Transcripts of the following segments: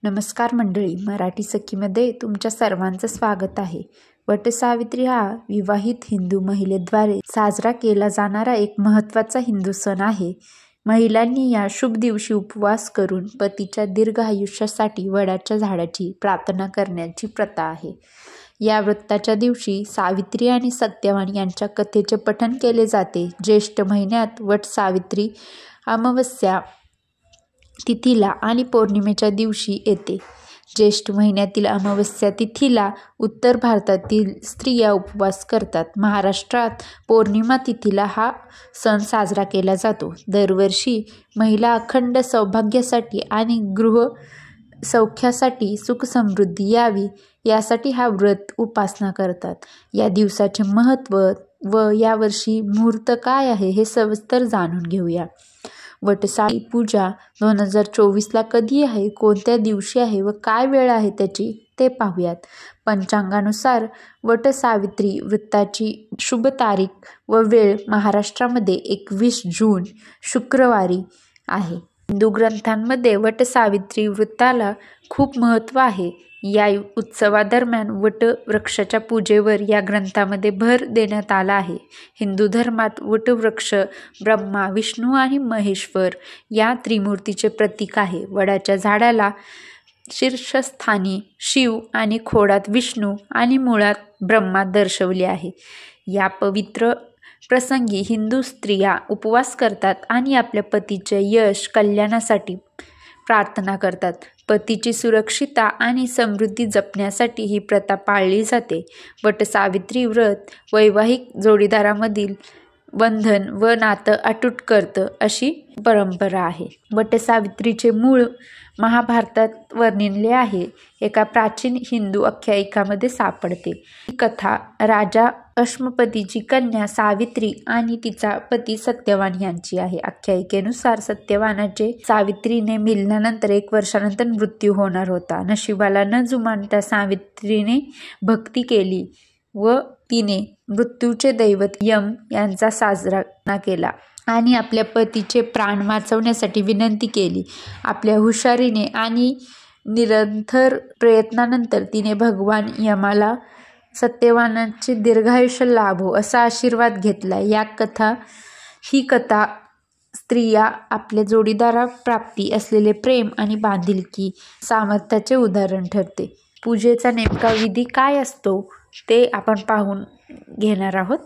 नमस्कार मंडळी, मराठी सखीमध्ये तुमच्या सर्वांचं स्वागत आहे. वटसावित्री हा विवाहित हिंदू महिलेद्वारे साजरा केला जाणारा एक महत्त्वाचा हिंदू सण आहे. महिलांनी या शुभ दिवशी उपवास करून पतीच्या दीर्घ आयुष्यासाठी वडाच्या झाडाची प्रार्थना करण्याची प्रथा आहे. या व्रताच्या दिवशी सावित्री आणि सत्यवान यांच्या कथेचे पठण केले जाते. ज्येष्ठ महिन्यात वट सावित्री अमावस्या तिथीला आणि पौर्णिमेच्या दिवशी येते. ज्येष्ठ महिन्यातील अमावस्या तिथीला उत्तर भारतातील स्त्रिया उपवास करतात. महाराष्ट्रात पौर्णिमा तिथीला हा सण साजरा केला जातो. दरवर्षी महिला अखंड सौभाग्यासाठी आणि गृह सौख्यासाठी सुखसमृद्धी यावी यासाठी हा व्रत उपासना करतात. या दिवसाचे महत्त्व व यावर्षी मुहूर्त काय आहे हे सविस्तर जाणून घेऊया. वटसावित्री पूजा 2024ला कधी आहे, कोणत्या दिवशी आहे व काय वेळ आहे त्याची ते पाहूयात. पंचांगानुसार वटसावित्री व्रताची शुभ तारीख व वेळ महाराष्ट्रामध्ये 21 जून शुक्रवारी आहे. हिंदू ग्रंथांमध्ये वटसावित्री व्रताला खूप महत्त्व आहे. या उत्सवादरम्यान वटवृक्षाच्या पूजेवर या ग्रंथामध्ये भर देण्यात आला आहे. हिंदू धर्मात वटवृक्ष ब्रह्मा, विष्णू आणि महेश्वर या त्रिमूर्तीचे प्रतीक आहे. वडाच्या झाडाला शीर्षस्थानी शिव आणि खोडात विष्णू आणि मुळात ब्रह्मा दर्शवले आहे. या पवित्र प्रसंगी हिंदू स्त्रिया उपवास करतात आणि आपल्या पतीचे यश कल्याणासाठी प्रार्थना करतात. पतीची सुरक्षितता आणि समृद्धी जपण्यासाठी ही प्रथा पाळली जाते. वटसावित्री व्रत वैवाहिक जोडीदारामधील बंधन व नातं अतूट करतं अशी परंपरा आहे. वटसावित्रीचे मूळ महाभारतात वर्णिले आहे. एका प्राचीन हिंदू आख्यायिकामध्ये सापडते. ही कथा राजा अश्मपतीची कन्या सावित्री आणि तिचा पती सत्यवान यांची आहे. आख्यायिकेनुसार सत्यवानाचे सावित्रीने मिलनानंतर 1 वर्षानंतर मृत्यू होणार होता. नशिबाला न जुमानता सावित्रीने भक्ती केली व तिने मृत्यूचे दैवत यम यांचा साजरा केला आणि आपल्या पतीचे प्राण वाचवण्यासाठी विनंती केली. आपल्या हुशारीने आणि निरंतर प्रयत्नानंतर तिने भगवान यमाला सत्यवानाचे दीर्घायुष्य लाभो असा आशीर्वाद घेतला. ही कथा स्त्रिया आपल्या जोडीदाराप्राप्ती असलेले प्रेम आणि बांधिलकी सामर्थ्याचे उदाहरण ठरते. पूजेचा नेमका विधी काय असतो ते आपण पाहून घेणार आहोत.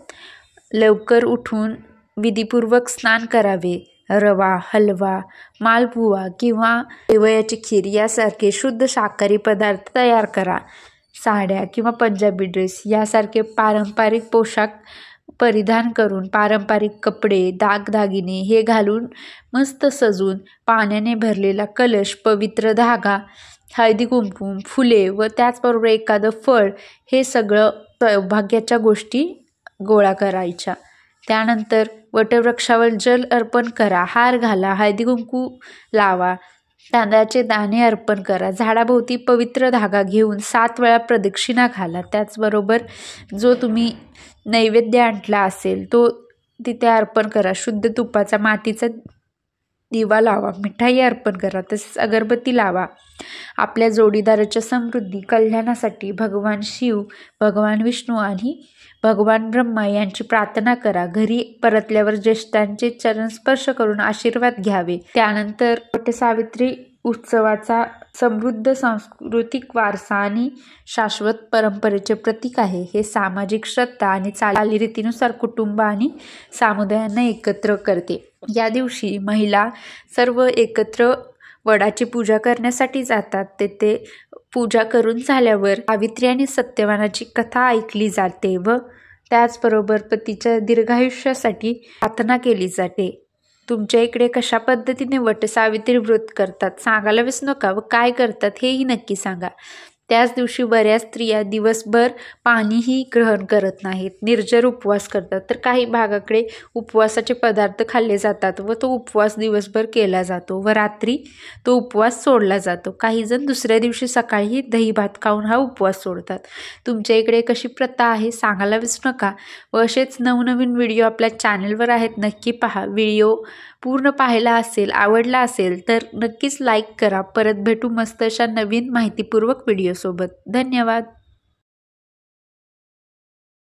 लवकर उठून विधीपूर्वक स्नान करावे. रवा, हलवा, मालपुवा किंवा शेवयाची खीर यासारखे शुद्ध शाकाहारी पदार्थ तयार करा. साड्या किंवा पंजाबी ड्रेस यासारखे पारंपरिक पोशाख परिधान करून पारंपरिक कपडे, दागदागिने हे घालून मस्त सजून पाण्याने भरलेला कलश, पवित्र धागा, हळदी कुंकू, फुले व त्याचबरोबर एखादं फळ हे सगळं सौभाग्याच्या गोष्टी गोळा करायच्या. त्यानंतर वटवृक्षावर जल अर्पण करा, हार घाला, हळदी कुंकू लावा, तांदळाचे दाणे अर्पण करा. झाडाभोवती पवित्र धागा घेऊन 7 वेळा प्रदक्षिणा घाला. त्याचबरोबर जो तुम्ही नैवेद्य आणला असेल तो तिथे अर्पण करा. शुद्ध तुपाचा मातीचा दिवा लावा, मिठाई अर्पण करा, तसेच अगरबत्ती लावा. आपल्या जोडीदाराच्या समृद्धी कल्याणासाठी भगवान शिव, भगवान विष्णू आणि भगवान ब्रह्मा यांची प्रार्थना करा. घरी परतल्यावर ज्येष्ठांचे चरणस्पर्श करून आशीर्वाद घ्यावे. त्यानंतर वटसावित्री उत्सवाचा समृद्ध सांस्कृतिक वारसा आणि शाश्वत परंपरेचे प्रतीक आहे. हे सामाजिक श्रद्धा आणि चालीरीतीनुसार कुटुंब आणि समुदायांना एकत्र करते. या दिवशी महिला सर्व एकत्र वडाची पूजा करण्यासाठी जातात. तेथे पूजा करून झाल्यावर सावित्री आणि सत्यवानाची कथा ऐकली जाते व त्याचबरोबर पतीच्या दीर्घायुष्यासाठी प्रार्थना केली जाते. तुमच्या इकडे कशा पद्धतीने वटसावित्री व्रत करतात सांगायला विसरू नका व काय करतात हेही नक्की सांगा. त्याच दिवशी बऱ्याच स्त्रिया दिवसभर पाणीही ग्रहण करत नाहीत, निर्जर उपवास करतात. तर काही भागाकडे उपवासाचे पदार्थ खाल्ले जातात व तो उपवास दिवसभर केला जातो व रात्री तो उपवास सोडला जातो. काही जण दुसऱ्या दिवशी सकाळीही दही भात खाऊन हा उपवास सोडतात. तुमच्या इकडे कशी प्रथा आहे सांगायला विसरू नका व असेच नवनवीन व्हिडिओ आपल्या चॅनलवर आहेत, नक्की पहा. व्हिडिओ पूर्ण पाहायला असेल, आवडला असेल तर नक्कीच लाईक करा. परत भेटू मस्त अशा नवीन माहितीपूर्वक व्हिडिओसोबत. धन्यवाद.